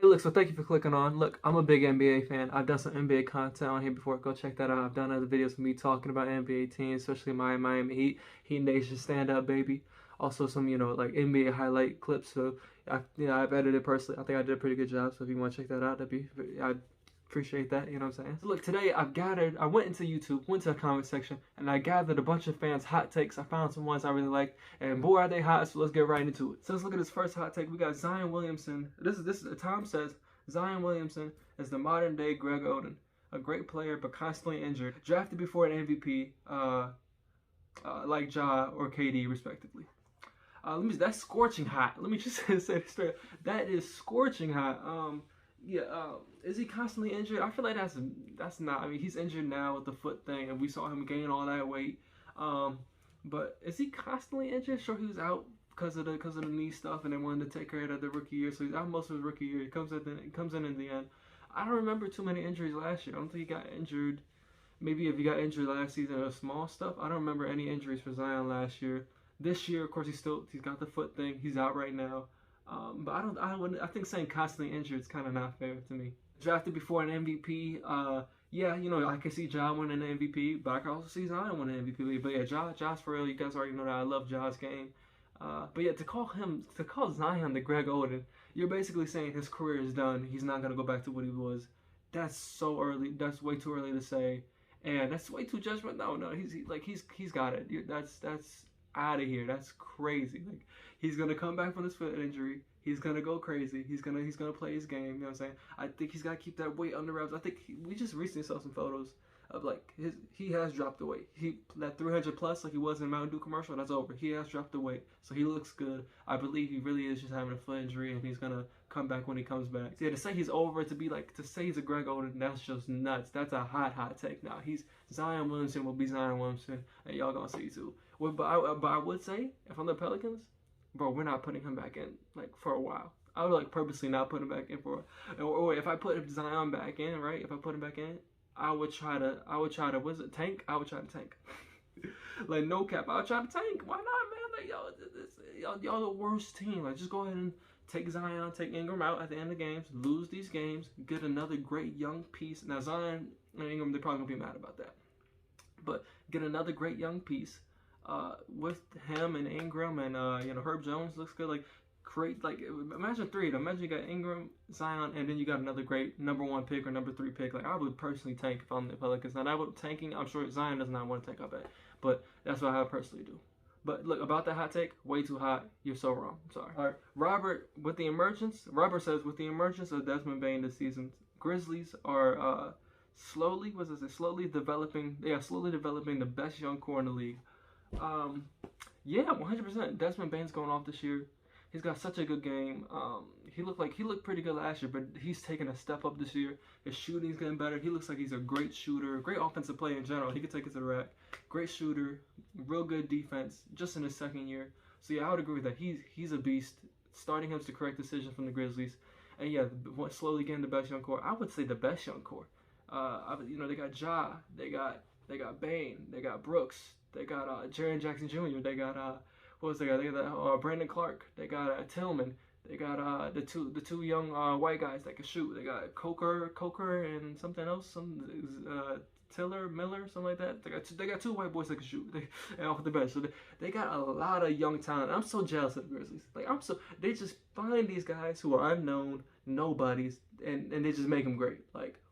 Look, so thank you for clicking on. Look, I'm a big NBA fan. I've done some NBA content on here before. Go check that out. I've done other videos of me talking about NBA teams, especially my Miami Heat. Heat Nation stand up, baby. Also some, like NBA highlight clips. So I've edited personally. I think I did a pretty good job. So if you want to check that out, I'd appreciate that. You know what I'm saying? So look, today I went into YouTube, went to the comment section, and I gathered a bunch of fans' hot takes. I found some ones I really liked, and boy are they hot. So let's get right into it. So let's look at this first hot take. We got Zion Williamson. Tom says Zion Williamson is the modern day Greg Oden, a great player but constantly injured, drafted before an MVP, like Ja or KD respectively. That's scorching hot. Let me just say it straight. That is scorching hot. Is he constantly injured? I feel like that's not. I mean, he's injured now with the foot thing, and we saw him gain all that weight. But is he constantly injured? Sure, he was out because of the knee stuff, and they wanted to take care of the rookie year, so he's out most of his rookie year. He comes in the end. I don't remember too many injuries last year. I don't think he got injured. Maybe if he got injured last season, it was small stuff. I don't remember any injuries for Zion last year. This year, of course, he's got the foot thing. He's out right now. But I think saying constantly injured is kind of not fair to me. Drafted before an MVP, I can see Ja winning an MVP, but I can also see Zion winning an MVP. But yeah, Ja's for real. You guys already know that I love Ja's game. But yeah, to call Zion the Greg Oden, you're basically saying his career is done. He's not gonna go back to what he was. That's so early. That's way too early to say, and that's way too judgmental. No, he's got it. That's out of here. That's crazy. Like, he's gonna come back from his foot injury. He's gonna go crazy. He's gonna play his game. You know what I'm saying? I think he's gotta keep that weight under wraps. I think we just recently saw some photos of he has dropped the weight. That 300 plus like he was in Mountain Dew commercial. That's over. He has dropped the weight, so he looks good. I believe he really is just having a foot injury, and he's gonna come back when he comes back. So yeah, to say he's over, to say he's a Greg Oden, that's just nuts. That's a hot take. Now Zion Williamson will be Zion Williamson, and y'all gonna see too. But I would say if I'm the Pelicans, bro, we're not putting him back in for a while. I would purposely not put him back in or if I put Zion back in, right? If I put him back in, I would try to tank? I would try to tank. No cap, I would try to tank. Why not, man? Y'all the worst team. Just go ahead and take Zion, take Ingram out at the end of the games, lose these games, get another great young piece. Now Zion and Ingram, they're probably gonna be mad about that. But get another great young piece. With him and Ingram and Herb Jones looks good. Imagine three of them. Imagine you got Ingram, Zion, and then you got another great number 1 pick or number 3 pick. I would personally tank if I'm the Pelicans. Now that would tanking. I'm sure Zion does not want to tank. I bet, but that's what I would personally do. But look, about that hot take, way too hot. You're so wrong. I'm sorry. All right, Robert says with the emergence of Desmond Bane this season, Grizzlies are slowly developing. They are slowly developing the best young core in the league. 100%. Desmond Bane's going off this year. He's got such a good game. He looked pretty good last year, but he's taking a step up this year. His shooting's getting better. He looks like he's a great shooter, great offensive player in general. He could take it to the rack. Great shooter, real good defense, just in his second year. So yeah, I would agree with that. He's a beast. Starting him's the correct decision from the Grizzlies. And yeah, slowly getting the best young core. I would say the best young core. They got Ja, they got Bane, they got Brooks. They got Jaren Jackson Jr. They got They got Brandon Clark. They got Tillman. They got the two young white guys that can shoot. They got Coker and something else, Tiller, Miller, something like that. They got 2 white boys that can shoot. Off the bench. So they got a lot of young talent. I'm so jealous of the Grizzlies. They just find these guys who are unknown, nobodies, and they just make them great.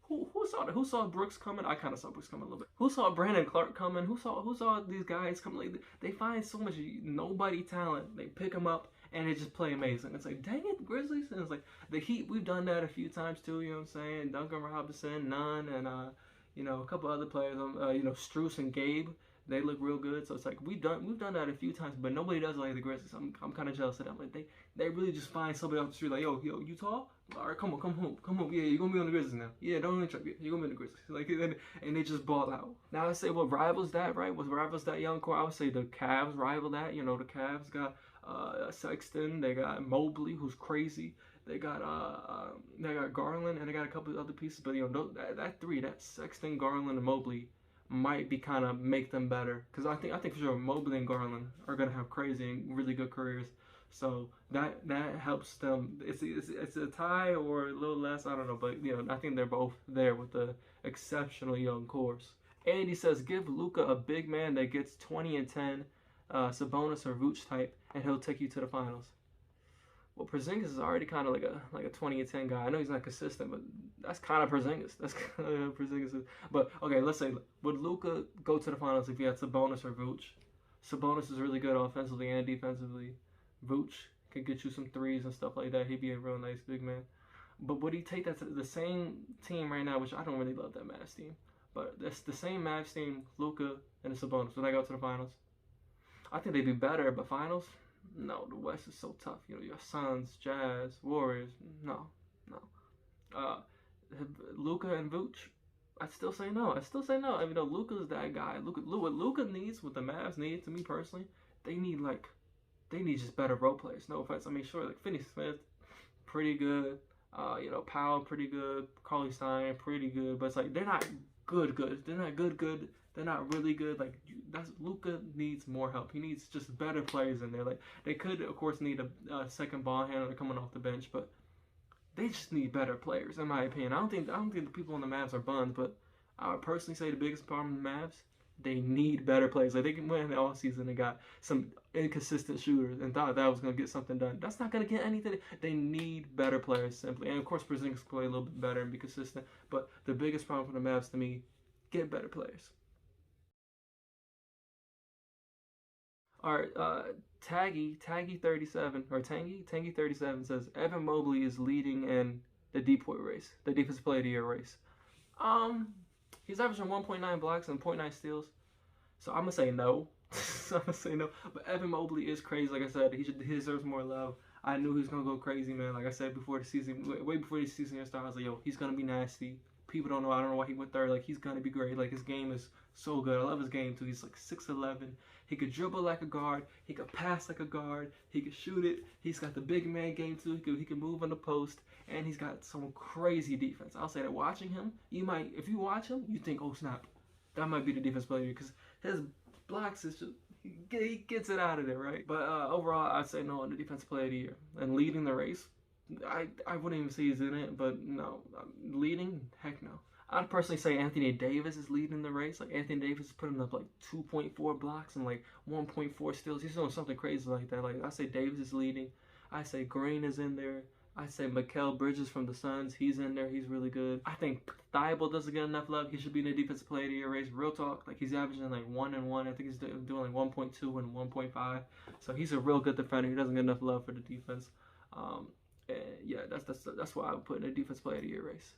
Who saw Brooks coming? I kind of saw Brooks coming a little bit. Who saw Brandon Clark coming? Who saw these guys coming? They find so much nobody talent. They pick them up and they just play amazing. It's like, dang it, Grizzlies. And it's like the Heat. We've done that a few times too. You know what I'm saying? Duncan Robinson, Nunn, and a couple other players. Strus and Gabe. They look real good. So it's like we've done that a few times, but nobody does it like the Grizzlies. I'm kind of jealous of them. They really just find somebody off the street yo, Utah. All right, come home. Yeah, you're gonna be on the Grizzlies now. Yeah, don't even try. You're gonna be on the Grizzlies. And they just ball out. Now I say what rivals that, right? What rivals that young core? I would say the Cavs rival that. The Cavs got Sexton. They got Mobley, who's crazy. They got Garland, and they got a couple of other pieces. But that three, that Sexton, Garland, and Mobley, might be kind of make them better. Because I think for sure Mobley and Garland are gonna have crazy and really good careers. So that helps them. It's a tie or a little less, I don't know, but I think they're both there with the exceptional young cores. And he says give Luka a big man that gets 20 and 10, Sabonis or Vooch type, and he'll take you to the finals. Well, Porzingis is already kind of like a 20 and 10 guy. I know he's not consistent, but that's kind of Porzingis. That's kind of Porzingis. But okay, let's say would Luka go to the finals if he had Sabonis or Vooch? Sabonis is really good offensively and defensively. Vooch can get you some threes and stuff like that. He'd be a real nice big man. But would he take that to the same team right now, which I don't really love that Mavs team, but that's the same Mavs team, Luka and the Sabonis. Would I go to the finals? I think they'd be better, but finals? No, the West is so tough. You have Suns, Jazz, Warriors. No. Luka and Vooch. I'd still say no. I mean, Luka's that guy. What Luka needs, what the Mavs need, to me personally, they need just better role players. No offense. I mean, sure, like Finney Smith, pretty good. Powell, pretty good. Carly Stein, pretty good. But it's like they're not good. They're not good. They're not really good. Like Luka needs more help. He needs just better players in there. Like they could, of course, need a second ball handler coming off the bench, but they just need better players, in my opinion. I don't think the people on the Mavs are bums, but I would personally say the biggest problem with the Mavs, they need better players. Like they can win all season. They got some inconsistent shooters and thought that was gonna get something done. That's not gonna get anything. They need better players simply. And of course, Porzingis can play a little bit better and be consistent. But the biggest problem for the Mavs to me, get better players. All right, Taggy37 or Tangy37 says Evan Mobley is leading in the DPOY race, the defensive player of the year race. He's averaging 1.9 blocks and 0.9 steals, so I'm gonna say no. But Evan Mobley is crazy. Like I said, he deserves more love. I knew he was gonna go crazy, man. Like I said before the season, way before the season started, I was like, yo, he's gonna be nasty. People don't know. I don't know why he went third. Like he's gonna be great. Like his game is so good. I love his game too. He's like 6'11". He could dribble like a guard. He could pass like a guard. He could shoot it. He's got the big man game too. He can move on the post, and he's got some crazy defense. I'll say that watching him, if you watch him, you think, oh snap, that might be the defense player because his blocks is just he gets it out of there, right? But overall, I'd say no on the defensive player of the year and leading the race. I wouldn't even say he's in it, but no, leading, heck no. I'd personally say Anthony Davis is leading the race. Like Anthony Davis is putting up like 2.4 blocks and like 1.4 steals. He's doing something crazy like that. Like I say Davis is leading. I say Green is in there. I say Mikal Bridges from the Suns. He's in there. He's really good. I think Thibault doesn't get enough love. He should be in the defensive player of the year race. Real talk. Like he's averaging like 1 and 1. I think he's doing like 1.2 and 1.5. So he's a real good defender. He doesn't get enough love for the defense. And yeah, that's why I would put in the defense player of the year race.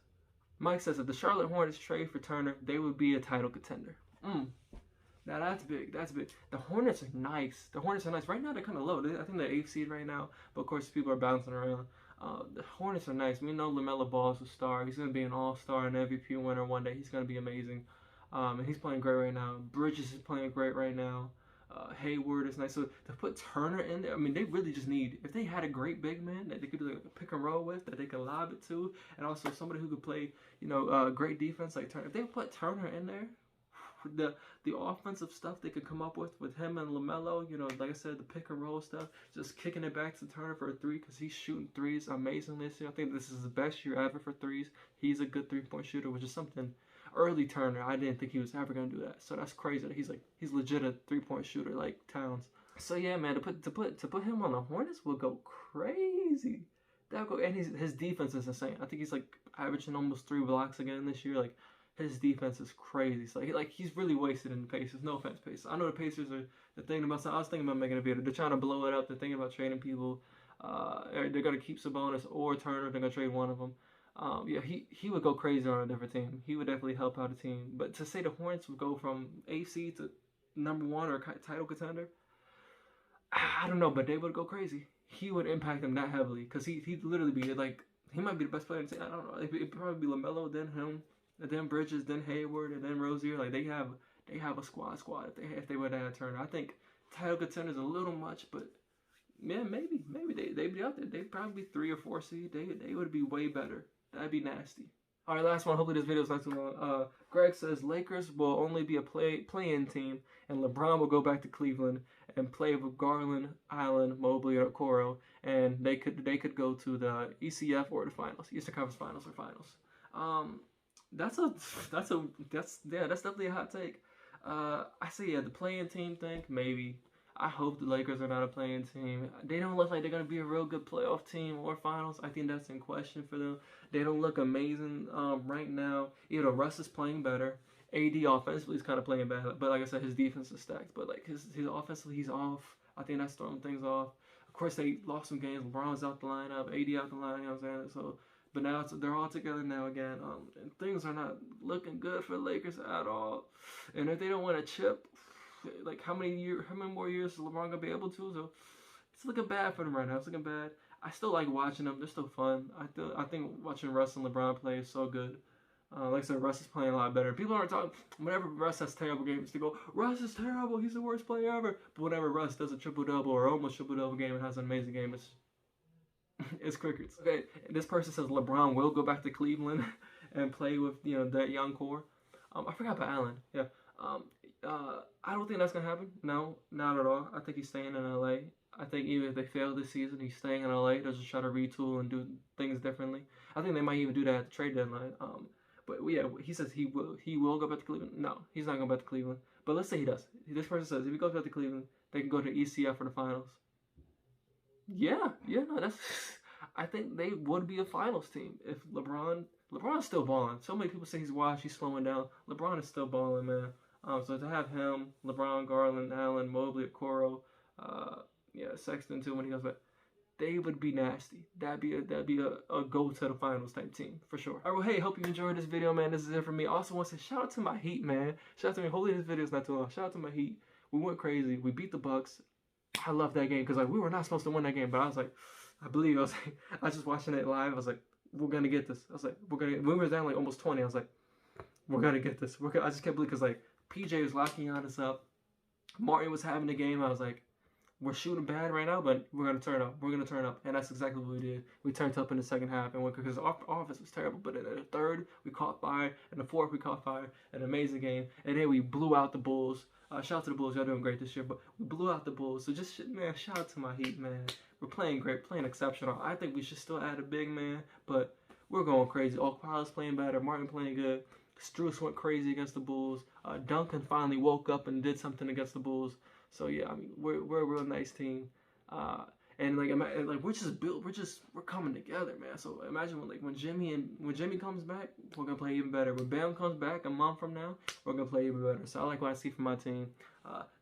Mike says if the Charlotte Hornets trade for Turner, they would be a title contender. Now that's big. That's big. The Hornets are nice. Right now they're kind of low. I think they're 8th seed right now. But of course people are bouncing around. The Hornets are nice. We know LaMelo Ball is a star. He's going to be an all-star and MVP winner one day. He's going to be amazing. And he's playing great right now. Bridges is playing great right now. Hayward is nice. So to put Turner in there, I mean, they really just need, if they had a great big man that they could do like a pick and roll with, that they could lob it to, and also somebody who could play, great defense like Turner. If they put Turner in there, the offensive stuff they could come up with him and LaMelo, like I said, the pick and roll stuff, just kicking it back to Turner for a three because he's shooting threes amazing this year. I think this is his best year ever for threes. He's a good three-point shooter, which is something early Turner, I didn't think he was ever gonna do that. So that's crazy. He's legit a three-point shooter like Towns. So yeah, man, to put him on the Hornets will go crazy. And his defense is insane. I think he's like averaging almost 3 blocks again this year. Like his defense is crazy. So he's really wasted in the Pacers. No offense, Pacers. I know the Pacers are thinking about something. I was thinking about making a video. They're trying to blow it up. They're thinking about trading people. They're gonna keep Sabonis or Turner. They're gonna trade one of them. Yeah, he would go crazy on a different team. He would definitely help out a team. But to say the Hornets would go from 8th seed to number 1 or title contender, I don't know, but they would go crazy. He would impact them that heavily because he'd literally be like, he might be the best player in the team. I don't know. It'd probably be LaMelo, then him, and then Bridges, then Hayward, and then Rozier. Like they have a squad if they would have Turner. I think title contender is a little much, but man, maybe they'd be out there. They'd probably be 3 or 4 seed. They would be way better. That'd be nasty. All right, last one. Hopefully this video is not too long. Greg says Lakers will only be a play-in team, and LeBron will go back to Cleveland, and play with Garland, Allen, Mobley, or Okoro, and they could go to the ECF or the finals, Eastern Conference Finals or finals. Um, that's a that's definitely a hot take. I say the play-in team thing maybe. I hope the Lakers are not a play-in team. They don't look like they're gonna be a real good playoff team or finals. I think that's in question for them. They don't look amazing right now. You know, Russ is playing better. AD offensively is kind of playing bad, but like I said, his defense is stacked. But like his offensively, he's off. I think that's throwing things off. Of course, they lost some games. LeBron's out the lineup, AD out the lineup. You know what I'm saying? So, but now they're all together now again. And things are not looking good for the Lakers at all. And if they don't win a chip, like how many more years is LeBron gonna be able to? So it's looking bad for them right now. It's looking bad. I still like watching them. They're still fun. I think watching Russ and LeBron play is so good. Like I said, Russ is playing a lot better. People aren't talking. Whenever Russ has terrible games, they go, "Russ is terrible. He's the worst player ever." But whenever Russ does a triple double or almost triple double game and has an amazing game, it's crickets. Okay, this person says LeBron will go back to Cleveland and play with that young core. I forgot about Allen. Yeah. I don't think that's gonna happen. No, not at all. I think he's staying in LA. I think even if they fail this season, he's staying in LA. They'll just try to retool and do things differently. I think they might even do that at the trade deadline. But yeah, he says he will go back to Cleveland. No, he's not going back to Cleveland. But let's say he does. This person says if he goes back to Cleveland, they can go to ECF for the finals. Yeah, no, that's. I think they would be a finals team if LeBron's still balling. So many people say he's washed, he's slowing down. LeBron is still balling, man. So to have him, LeBron, Garland, Allen, Mobley, Okoro, Sexton too when he goes back, they would be nasty. That'd be a go to the finals type team for sure. Alright, well, hey, hope you enjoyed this video, man. This is it for me. I also want to say shout out to my Heat, man. Shout out to me. Hopefully this video is not too long. Shout out to my Heat. We went crazy. We beat the Bucks. I love that game because like we were not supposed to win that game, but I was like, I was just watching it live. I was like, we're gonna get this. I was like, we were down like almost 20. I was like, we're gonna get this. I just can't believe because like PJ was locking on us up. Martin was having a game. I was like, we're shooting bad right now, but we're gonna turn up. We're gonna turn up, and that's exactly what we did. We turned up in the second half, and because our offense was terrible. But in the third, we caught fire. In the fourth, we caught fire. An amazing game, and then we blew out the Bulls. Shout out to the Bulls, y'all doing great this year. But we blew out the Bulls, so just man, shout out to my Heat, man. We're playing great, playing exceptional. I think we should still add a big man, but we're going crazy. Okpala's playing better. Martin playing good. Strus went crazy against the Bulls. Duncan finally woke up and did something against the Bulls. So yeah, I mean we're a real nice team, and like we're coming together, man. So imagine when Jimmy comes back, we're gonna play even better. When Bam comes back a month from now, we're gonna play even better. So I like what I see from my team.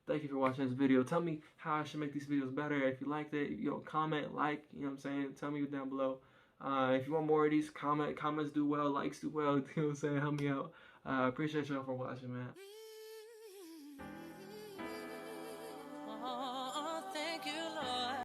Thank you for watching this video. Tell me how I should make these videos better. If you liked it, comment, like, you know what I'm saying. Tell me down below. If you want more of these, comments do well, likes do well. You know what I'm saying. Help me out. Appreciate y'all for watching, man.